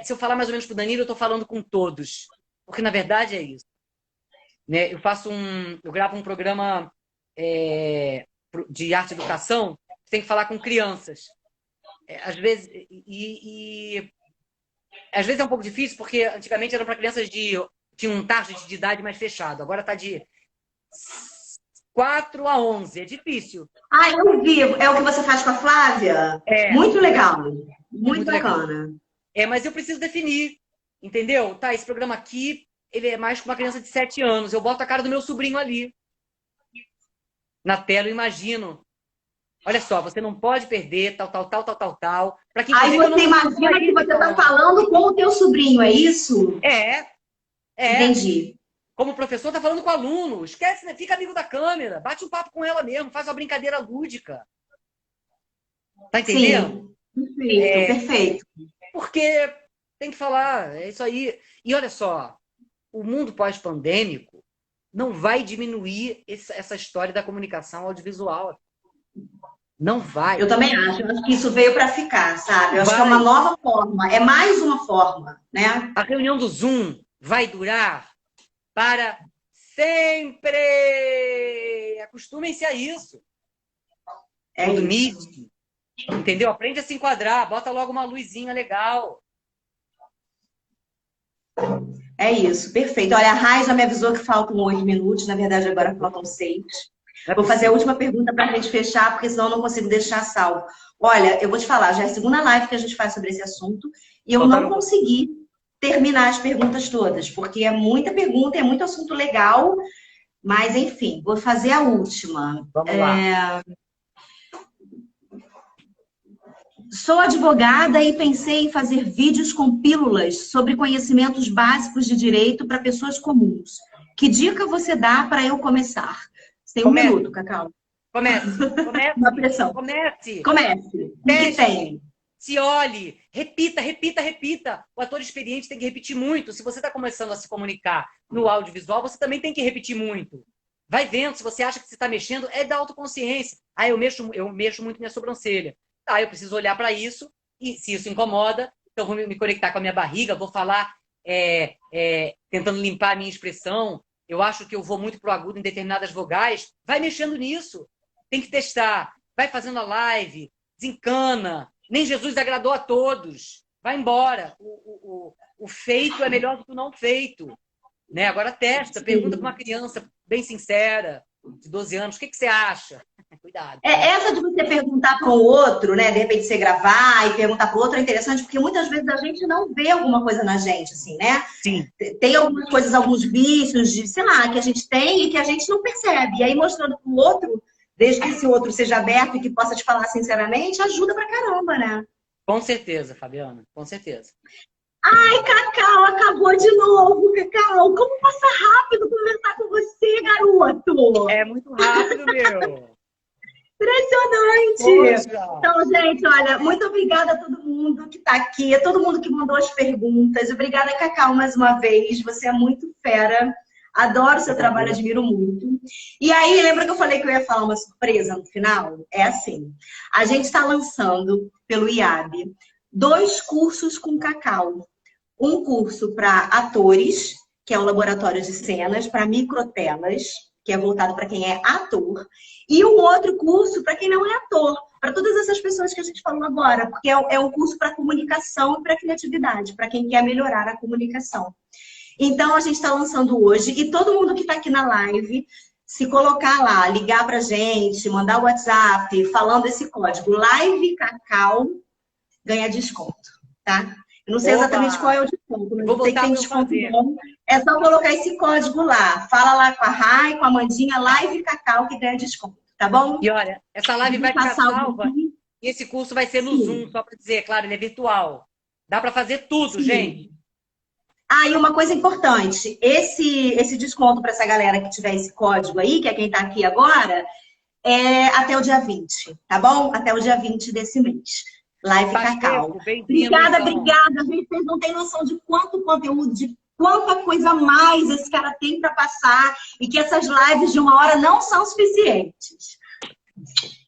se eu falar mais ou menos para o Danilo, eu estou falando com todos. Porque, na verdade, é isso. Né? Eu gravo um programa de arte e educação, você tem que falar com crianças. Às vezes, às vezes é um pouco difícil, porque antigamente eram para crianças tinha um target de idade mais fechado. Agora está de 4 a 11. É difícil. Ah, eu vi. É o que você faz com a Flávia? Muito legal. Muito legal. bacana. Mas eu preciso definir, entendeu? Tá, esse programa aqui, ele é mais com uma criança de 7 anos. Eu boto a cara do meu sobrinho ali. Na tela, eu imagino. Olha só, você não pode perder tal. Para que, Aí você imagina que você está falando com o teu sobrinho, é isso? Entendi. Como o professor está falando com o aluno. Esquece, né? Fica amigo da câmera. Bate um papo com ela mesmo. Faz uma brincadeira lúdica. Tá entendendo? Sim, perfeito, perfeito. Porque tem que falar, é isso aí. E olha só, o mundo pós-pandêmico não vai diminuir essa história da comunicação audiovisual. Não vai. Eu também acho. Eu acho que isso veio para ficar, sabe? Eu acho que é uma nova forma. É mais uma forma, né? A reunião do Zoom vai durar para sempre. Acostumem-se a isso. Do Meet, entendeu? Aprende a se enquadrar. Bota logo uma luzinha legal. É isso, perfeito. Olha, a Rai já me avisou que faltam 8 minutos. Na verdade, agora faltam 6. Vou fazer a última pergunta para a gente fechar, porque senão eu não consigo deixar salvo. Olha, eu vou te falar, já é a segunda live que a gente faz sobre esse assunto e eu não consegui terminar as perguntas todas, porque é muita pergunta, é muito assunto legal, mas enfim, vou fazer a última. Vamos lá. Sou advogada e pensei em fazer vídeos com pílulas sobre conhecimentos básicos de direito para pessoas comuns. Que dica você dá para eu começar? Você tem um minuto, Cacau. Comece. Uma pressão. Comece. O que tem? Se olhe. Repita. O ator experiente tem que repetir muito. Se você está começando a se comunicar no audiovisual, você também tem que repetir muito. Vai vendo. Se você acha que você está mexendo, é da autoconsciência. Eu mexo muito minha sobrancelha. Eu preciso olhar para isso. E se isso incomoda, então vou me conectar com a minha barriga, vou falar tentando limpar a minha expressão. eu acho que eu vou muito pro agudo em determinadas vogais, vai mexendo nisso. Tem que testar. Vai fazendo a live, desencana. Nem Jesus agradou a todos. Vai embora. O feito é melhor do que o não feito. Né? Agora testa, pergunta para uma criança bem sincera, de 12 anos, o que você acha? Cuidado. Essa de você perguntar para o outro, né? De repente você gravar e perguntar para o outro é interessante, porque muitas vezes a gente não vê alguma coisa na gente, assim, né? Sim. Tem algumas coisas, alguns vícios, de, sei lá, que a gente tem e que a gente não percebe. E aí mostrando para o outro, desde que esse outro seja aberto e que possa te falar sinceramente, ajuda pra caramba, né? Com certeza, Fabiana, com certeza. Ai, Cacau, acabou de novo, Cacau. Como passa rápido conversar com você, garoto? É muito rápido, meu. Impressionante! Poxa. Então, gente, olha, muito obrigada a todo mundo que está aqui, a todo mundo que mandou as perguntas. Obrigada, Cacau, mais uma vez. Você é muito fera. Adoro o seu trabalho, admiro muito. E aí, lembra que eu falei que eu ia falar uma surpresa no final? É assim, a gente está lançando pelo IAB 2 cursos com Cacau. Um curso para atores, que é o laboratório de cenas, para microtelas, que é voltado para quem é ator. E um outro curso para quem não é ator, para todas essas pessoas que a gente falou agora, porque é um curso para comunicação e para criatividade, para quem quer melhorar a comunicação. Então, a gente está lançando hoje, e todo mundo que está aqui na live, se colocar lá, ligar para a gente, mandar o WhatsApp, falando esse código Live Cacau, ganha desconto, tá? Eu não sei exatamente qual é o desconto, mas eu sei que tem desconto bom. É só colocar esse código lá. Fala lá com a Rai, com a Amandinha, Live Cacau, que ganha desconto, tá bom? E olha, essa live vai ficar salva e esse curso vai ser no Zoom, só para dizer, claro, ele é virtual. Dá para fazer tudo, gente. Ah, e uma coisa importante, esse desconto para essa galera que tiver esse código aí, que é quem está aqui agora, é até o dia 20, tá bom? Até o dia 20 desse mês. Live Cacau. Obrigada, então. Obrigada. Gente, vocês não têm noção de quanto conteúdo, de quanta coisa a mais esse cara tem para passar e que essas lives de 1 hora não são suficientes.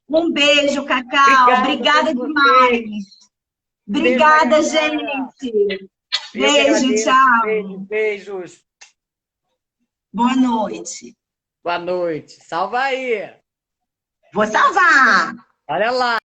Um beijo, Cacau. Obrigada demais. Obrigada, gente. Beijo, tchau. Beijos. Boa noite. Boa noite. Salva aí. Vou salvar. Olha lá.